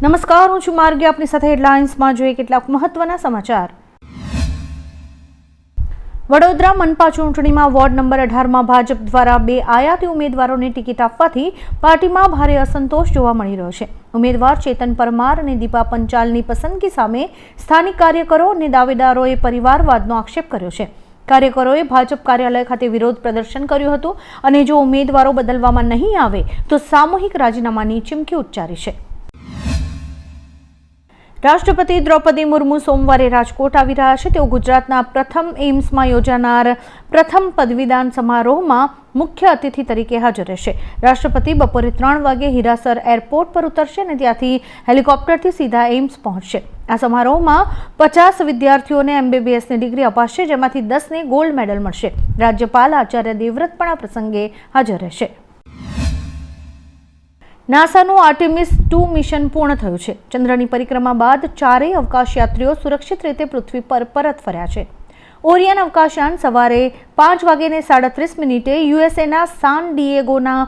નમસ્કાર, હું છું માર્ગી. આપની સાથે હેડલાઇન્સમાં જોઈએ કેટલાક મહત્વના સમાચાર. વડોદરા મનપા ચૂંટણીમાં વોર્ડ નંબર 18માં ભાજપ દ્વારા 2 આયાતી ઉમેદવારોને ટિકિટ આપવાથી પાર્ટીમાં ભારે અસંતોષ જોવા મળી રહ્યો છે. ઉમેદવાર ચેતન પરમાર અને દીપા પંચાલની પસંદગી સામે સ્થાનિક કાર્યકરો અને દાવેદારોએ પરિવારવાદનો આક્ષેપ કર્યો છે. કાર્યકરોએ ભાજપ કાર્યાલય ખાતે વિરોધ પ્રદર્શન કર્યું હતું અને જો ઉમેદવારો બદલવામાં નહીં આવે તો સામૂહિક રાજીનામાની ચીમકી ઉચ્ચારી છે. રાષ્ટ્રપતિ દ્રૌપદી મુર્મુ સોમવારે રાજકોટ આવી રહ્યા છે. તેઓ ગુજરાતના પ્રથમ એમ્સમાં યોજાનાર પ્રથમ પદવીદાન સમારોહમાં મુખ્ય અતિથિ તરીકે હાજર રહેશે. રાષ્ટ્રપતિ બપોરે 3 વાગે હીરાસર એરપોર્ટ પર ઉતરશે અને ત્યાંથી હેલિકોપ્ટરથી સીધા એમ્સ પહોંચશે. આ સમારોહમાં 50 વિદ્યાર્થીઓને MBBSની ડિગ્રી અપાશે, જેમાંથી 10ને ગોલ્ડ મેડલ મળશે. રાજ્યપાલ આચાર્ય દેવવ્રત પણ આ પ્રસંગે હાજર રહેશે. નાસાનું આર્ટેમિસ 2 મિશન પૂર્ણ થયું છે. ચંદ્રની પરિક્રમા બાદ 4 અવકાશયાત્રીઓ સુરક્ષિત રીતે પૃથ્વી પર પરત ફર્યા છે. ઓરિયન અવકાશયાન સવારે 5:37 યુએસએના સાન ડિએગોના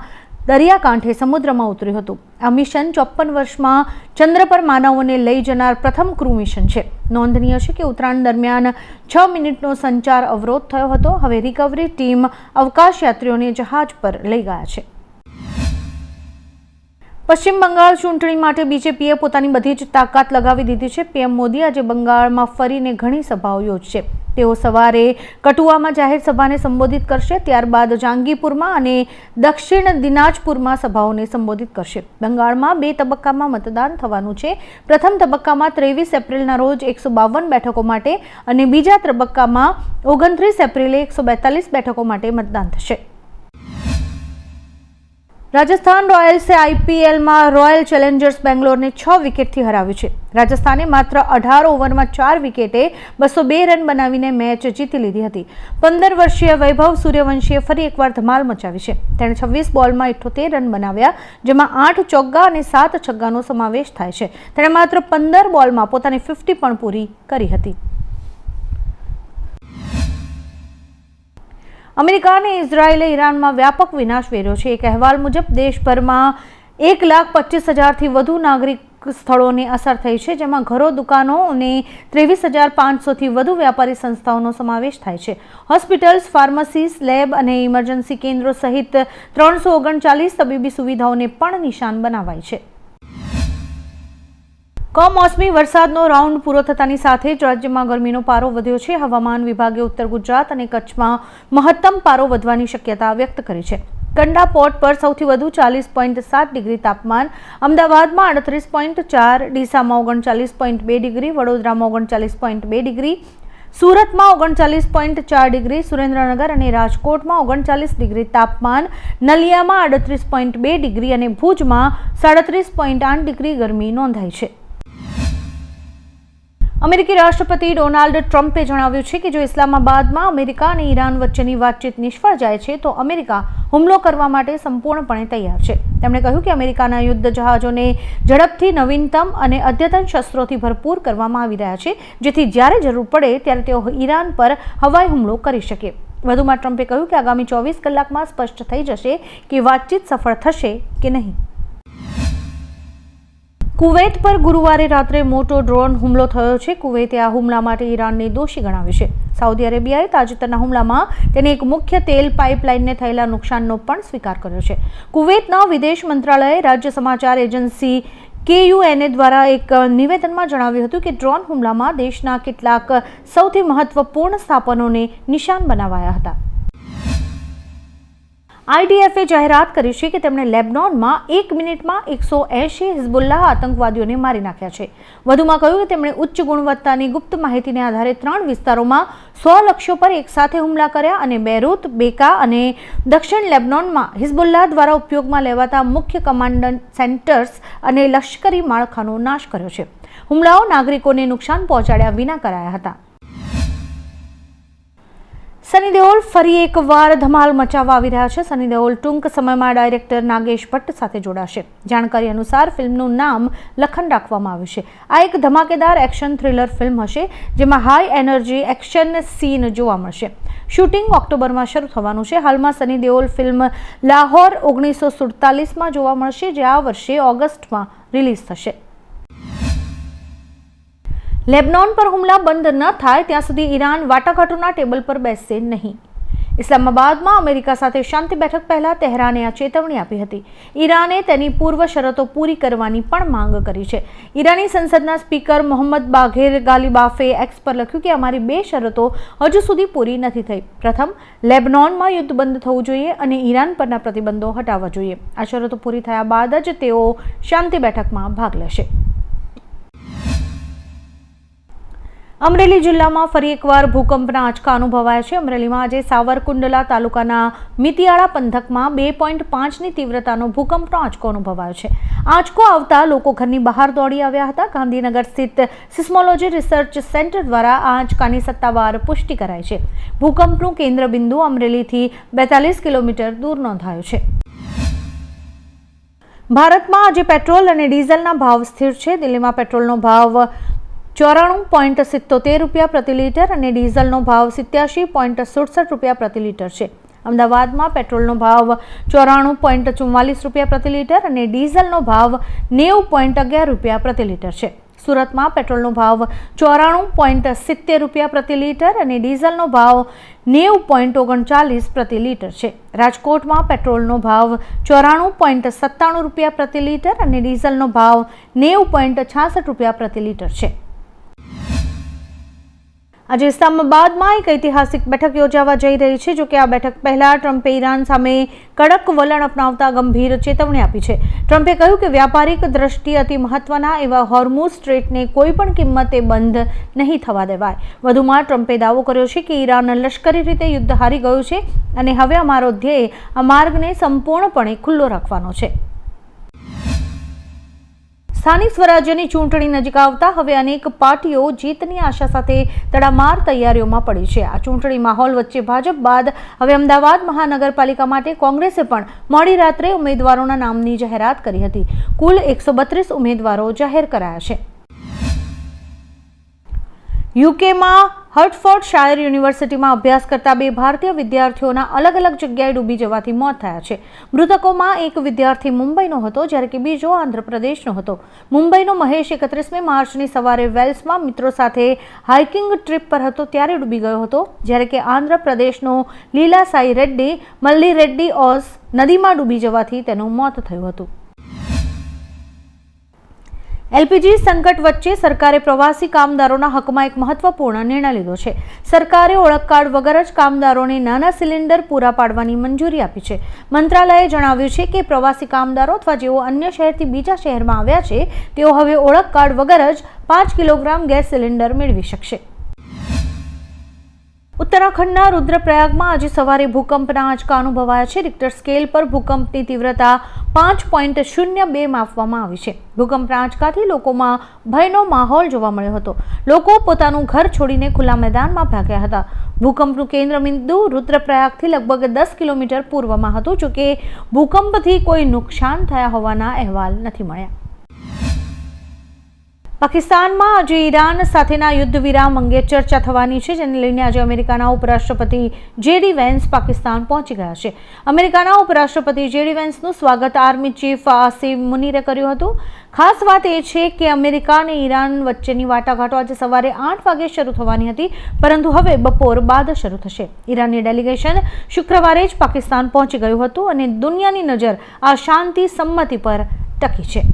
દરિયાકાંઠે સમુદ્રમાં ઉતર્યું હતું. આ મિશન 54 વર્ષમાં ચંદ્ર પર માનવોને લઈ જનાર પ્રથમ ક્રૂ મિશન છે. નોંધનીય છે કે ઉતરાણ દરમિયાન 6 મિનિટનો સંચાર અવરોધ થયો હતો. હવે રિકવરી ટીમ અવકાશયાત્રીઓને જહાજ પર લઈ ગયા છે. પશ્ચિમ બંગાળ ચૂંટણી માટે બીજેપીએ પોતાની બધી જ તાકાત લગાવી દીધી છે. પીએમ મોદી આજે બંગાળમાં ફરીને ઘણી સભાઓ યોજશે. તેઓ સવારે કટુઆમાં જાહેર સભાને સંબોધિત કરશે, ત્યારબાદ જાંગીપુરમાં અને દક્ષિણ દિનાજપુરમાં સભાઓને સંબોધિત કરશે. બંગાળમાં 2 તબક્કામાં મતદાન થવાનું છે. પ્રથમ તબક્કામાં 23 એપ્રિલના રોજ 152 બેઠકો માટે અને બીજા તબક્કામાં 29 એપ્રિલે 142 બેઠકો માટે મતદાન થશે. રાજસ્થાન રોયલ્સે IPLમાં રોયલ ચેલેન્જર્સ બેંગ્લોરને 6 વિકેટથી હરાવ્યું છે. રાજસ્થાને માત્ર 18 ઓવરમાં 4 વિકેટે 202 રન બનાવીને મેચ જીતી લીધી હતી. 15 વર્ષીય વૈભવ સૂર્યવંશીએ ફરી એકવાર ધમાલ મચાવી છે. તેણે 26 બોલમાં 78 રન બનાવ્યા, જેમાં 8 ચોગ્ગા અને 7 છગ્ગાનો સમાવેશ થાય છે. તેણે માત્ર 15 બોલમાં પોતાની 50 પણ પૂરી કરી હતી. અમેરિકા અને ઇઝરાયેલે ઈરાનમાં વ્યાપક વિનાશ વેર્યો છે. એક અહેવાલ મુજબ દેશભરમાં 1,25,000થી વધુ નાગરિક સ્થળોને અસર થઈ છે, જેમાં ઘરો, દુકાનો અને 23,500થી વધુ વ્યાપારી સંસ્થાઓનો સમાવેશ થાય છે. હોસ્પિટલ્સ, ફાર્મસીસ, લેબ અને ઇમરજન્સી કેન્દ્રો સહિત 339 તબીબી સુવિધાઓને પણ નિશાન બનાવાઈ છે. કમોસમી વરસાદનો રાઉન્ડ પૂરો થતાની સાથે જ રાજ્યમાં ગરમીનો પારો વધ્યો છે. હવામાન વિભાગે ઉત્તર ગુજરાત અને કચ્છમાં મહત્તમ પારો વધવાની શક્યતા વ્યક્ત કરી છે. કંડા પોર્ટ પર સૌથી વધુ 40.7 ડિગ્રી તાપમાન, અમદાવાદમાં 38.4, ડીસામાં 39.2 ડિગ્રી, વડોદરામાં 39.2 ડિગ્રી, સુરતમાં 39.4 ડિગ્રી, સુરેન્દ્રનગર અને રાજકોટમાં 39 ડિગ્રી તાપમાન, નલિયામાં 38.2 ડિગ્રી અને ભુજમાં 37.8 ડિગ્રી ગરમી નોંધાઈ છે. અમેરિકી રાષ્ટ્રપતિ ડોનાલ્ડ ટ્રમ્પે જણાવ્યું છે કે જો ઇસ્લામાબાદમાં અમેરિકા અને ઈરાન વચ્ચેની વાતચીત નિષ્ફળ જાય છે તો અમેરિકા હુમલો કરવા માટે સંપૂર્ણપણે તૈયાર છે. તેમણે કહ્યું કે અમેરિકાના યુદ્ધ જહાજોને ઝડપથી નવીનતમ અને અદ્યતન શસ્ત્રોથી ભરપૂર કરવામાં આવી રહ્યા છે, જેથી જ્યારે જરૂર પડે ત્યારે તેઓ ઈરાન પર હવાઈ હુમલો કરી શકે. વધુમાં ટ્રમ્પે કહ્યું કે આગામી 24 કલાકમાં સ્પષ્ટ થઈ જશે કે વાતચીત સફળ થશે કે નહીં. કુવૈત પર ગુરુવારે રાત્રે મોટો ડ્રોન હુમલો થયો છે. કુવૈતે આ હુમલા માટે ઈરાનને દોષી ગણાવ્યું છે. સાઉદી અરેબિયાએ તાજેતરના હુમલામાં તેને એક મુખ્ય તેલ પાઇપલાઇનને થયેલા નુકસાનનો પણ સ્વીકાર કર્યો છે. કુવૈતના વિદેશ મંત્રાલયે રાજ્ય સમાચાર એજન્સી KUNA દ્વારા એક નિવેદનમાં જણાવ્યું હતું કે ડ્રોન હુમલામાં દેશના કેટલાક સૌથી મહત્વપૂર્ણ સ્થાપનોને નિશાન બનાવાયા હતા. IDFએ જાહેરાત કરી છે કે તેમણે લેબનોનમાં 1 મિનિટમાં 180 હિઝબુલ્લાહ આતંકવાદીઓને મારી નાખ્યા છે. વધુમાં કહ્યું કે તેમણે ઉચ્ચ ગુણવત્તાની ગુપ્ત માહિતીને આધારે 3 વિસ્તારોમાં 100 લક્ષ્યો પર એકસાથે હુમલા કર્યા અને બેરૂત, બેકા અને દક્ષિણ લેબનોનમાં હિઝબુલ્લાહ દ્વારા ઉપયોગમાં લેવાતા મુખ્ય કમાન્ડ સેન્ટર્સ અને લશ્કરી માળખાનો નાશ કર્યો છે. હુમલાઓ નાગરિકોને નુકસાન પહોંચાડ્યા વિના કરાયા હતા. સની દેઓલ ફરી એકવાર ધમાલ મચાવવા આવી રહ્યા છે. સની દેઓલ ટૂંક સમયમાં ડાયરેક્ટર નાગેશ ભટ્ટ સાથે જોડાશે. જાણકારી અનુસાર ફિલ્મનું નામ લખન રાખવામાં આવ્યું છે. આ એક ધમાકેદાર એક્શન થ્રિલર ફિલ્મ હશે, જેમાં હાઈ એનર્જી એક્શન સીન જોવા મળશે. શૂટિંગ ઓક્ટોબરમાં શરૂ થવાનું છે. હાલમાં સની દેઓલ ફિલ્મ લાહોર 1947માં જોવા મળશે, જે આ વર્ષે ઓગસ્ટમાં રિલીઝ થશે. લેબનોન પર હુમલા બંધ ન થાય ત્યાં સુધી ઈરાન વાટાઘાટોના ટેબલ પર બેસશે નહીં. ઇસ્લામાબાદમાં અમેરિકા સાથે શાંતિ બેઠક પહેલા તેહરાને આ ચેતવણી આપી હતી. ઈરાને તેની પૂર્વ શરતો પૂરી કરવાની પણ માંગ કરી છે. ઈરાની સંસદના સ્પીકર મોહમ્મદ બાઘેર ગાલિબાફે એક્સ પર લખ્યું કે અમારી 2 શરતો હજુ સુધી પૂરી નથી થઈ. પ્રથમ, લેબનોનમાં યુદ્ધ બંધ થવું જોઈએ અને ઈરાન પરના પ્રતિબંધો હટાવવા જોઈએ. આ શરતો પૂરી થયા બાદ જ તેઓ શાંતિ બેઠકમાં ભાગ લેશે. અમરેલી જિલ્લામાં ફરી એકવાર ભૂકંપના આંચકા અનુભવાયા છે. અમરેલીમાં આજે સાવરકુંડલા તાલુકાના મિતિયાળા પંથકમાં 2.5ની તીવ્રતાનો ભૂકંપનો આંચકો અનુભવાયો છે. આંચકો આવતા લોકો ઘરની બહાર દોડી આવ્યા હતા. ગાંધીનગર સ્થિત સિસ્મોલોજી રિસર્ચ સેન્ટર દ્વારા આ આંચકાની સત્તાવાર પુષ્ટિ કરાઈ છે. ભૂકંપનું કેન્દ્ર બિંદુ અમરેલીથી 42 કિલોમીટર દૂર નોંધાયું છે. ભારતમાં આજે પેટ્રોલ અને ડીઝલના ભાવ સ્થિર છે. દિલ્હીમાં પેટ્રોલનો ભાવ 94.77 રૂપિયા પ્રતિ લીટર અને ડીઝલનો ભાવ 87.67 રૂપિયા પ્રતિ લીટર છે. અમદાવાદમાં પેટ્રોલનો ભાવ 94.44 રૂપિયા પ્રતિ લીટર અને ડીઝલનો ભાવ 90.11 રૂપિયા પ્રતિ લીટર છે. સુરતમાં પેટ્રોલનો ભાવ 94.70 રૂપિયા પ્રતિ લીટર અને ડીઝલનો ભાવ 90.39 પ્રતિ લીટર છે. રાજકોટમાં પેટ્રોલનો ભાવ 94.97 રૂપિયા પ્રતિ લીટર અને ડીઝલનો ભાવ 90.66 રૂપિયા પ્રતિ લીટર છે. આજે ઇસ્લામાબાદમાં એક ઐતિહાસિક બેઠક યોજાવા જઈ રહી છે. જોકે આ બેઠક પહેલા ટ્રમ્પે ઈરાન સામે કડક વલણ અપનાવતા ગંભીર ચેતવણી આપી છે. ટ્રમ્પે કહ્યું કે વ્યાપારિક દ્રષ્ટિએ અતિ મહત્વના એવા હોર્મુઝ સ્ટ્રેટને કોઈ પણ કિંમતે બંધ નહીં થવા દેવાય. વધુમાં ટ્રમ્પે દાવો કર્યો છે કે ઈરાન લશ્કરી રીતે યુદ્ધ હારી ગયું છે અને હવે અમારો ધ્યેય આ માર્ગને સંપૂર્ણપણે ખુલ્લો રાખવાનો છે. સ્થાનિક સ્વરાજ્યની ચૂંટણી નજીક આવતા હવે અનેક પાર્ટીઓ જીતની આશા સાથે તડામાર તૈયારીઓમાં પડી છે. આ ચૂંટણી માહોલ વચ્ચે ભાજપ બાદ હવે અમદાવાદ મહાનગરપાલિકા માટે કોંગ્રેસે પણ મોડી રાત્રે ઉમેદવારોના નામની જાહેરાત કરી હતી. કુલ 132 ઉમેદવારો જાહેર કરાયા છે. યુકેમાં હર્ટફોર્ડશાયર યુનિવર્સિટીમાં અભ્યાસ કરતા 2 ભારતીય વિદ્યાર્થીઓના અલગ અલગ જગ્યાએ ડૂબી જવાથી મોત થયા છે. મૃતકોમાં એક વિદ્યાર્થી મુંબઈનો હતો જ્યારે કે બીજો આંધ્રપ્રદેશનો હતો. મુંબઈનો મહેશ 31 માર્ચની સવારે વેલ્સમાં મિત્રો સાથે હાઇકિંગ ટ્રીપ પર હતો ત્યારે ડૂબી ગયો હતો, જ્યારે કે આંધ્રપ્રદેશનો લીલા સાઈ રેડ્ડી મલ્લી રેડ્ડી ઓસ નદીમાં ડૂબી જવાથી તેનું મોત થયું હતું. એલપીજી સંકટ વચ્ચે સરકારે પ્રવાસી કામદારોના હકમાં એક મહત્વપૂર્ણ નિર્ણય લીધો છે. સરકારે ઓળખ કાર્ડ વગર જ કામદારોને નાના સિલિન્ડર પૂરા પાડવાની મંજૂરી આપી છે. મંત્રાલયે જણાવ્યું છે કે પ્રવાસી કામદારો અથવા જેઓ અન્ય શહેરથી બીજા શહેરમાં આવ્યા છે તેઓ હવે ઓળખ કાર્ડ વગર જ 5 કિલોગ્રામ ગેસ સિલિન્ડર મેળવી શકશે. ઉત્તરાખંડના રુદ્રપ્રયાગમાં આજે સવારે ભૂકંપના આંચકા અનુભવાયા છે. રિક્ટર સ્કેલ પર ભૂકંપની તીવ્રતા 5.02 માપવામાં આવી છે. ભૂકંપના આંચકાથી લોકોમાં ભયનો માહોલ જોવા મળ્યો હતો. લોકો પોતાનું ઘર છોડીને ખુલ્લા મેદાનમાં ભાગ્યા હતા. ભૂકંપનું કેન્દ્ર બિંદુ રુદ્રપ્રયાગથી લગભગ 10 કિલોમીટર પૂર્વમાં હતું. જોકે ભૂકંપથી કોઈ નુકસાન થયા હોવાના અહેવાલ નથી મળ્યા. પાકિસ્તાનમાં આજે ઈરાન સાથેના યુદ્ધ વિરામ અંગે ચર્ચા થવાની છે, જેને લઈને આજે અમેરિકાના ઉપરાષ્ટ્રપતિ જેડી વેન્સ પાકિસ્તાન પહોંચી ગયા છે. અમેરિકાના ઉપરાષ્ટ્રપતિ જેડી વેન્સનું સ્વાગત આર્મી ચીફ આસિમ મુનીરે કર્યું હતું. ખાસ વાત એ છે કે અમેરિકા અને ઈરાન વચ્ચેની વાટાઘાટો આજે સવારે 8 વાગે શરૂ થવાની હતી, પરંતુ હવે બપોર બાદ શરૂ થશે. ઈરાનની ડેલિગેશન શુક્રવારે જ પાકિસ્તાન પહોંચી ગયું હતું અને દુનિયાની નજર આ શાંતિ સંમતિ પર ટકી છે.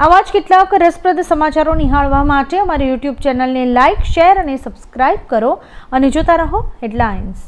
આવા જ કેટલાક રસપ્રદ સમાચારો નિહાળવા માટે અમારી યુટ્યુબ ચેનલને લાઇક, શેર અને સબસ્ક્રાઇબ કરો અને જોતા રહો હેડલાઇન્સ.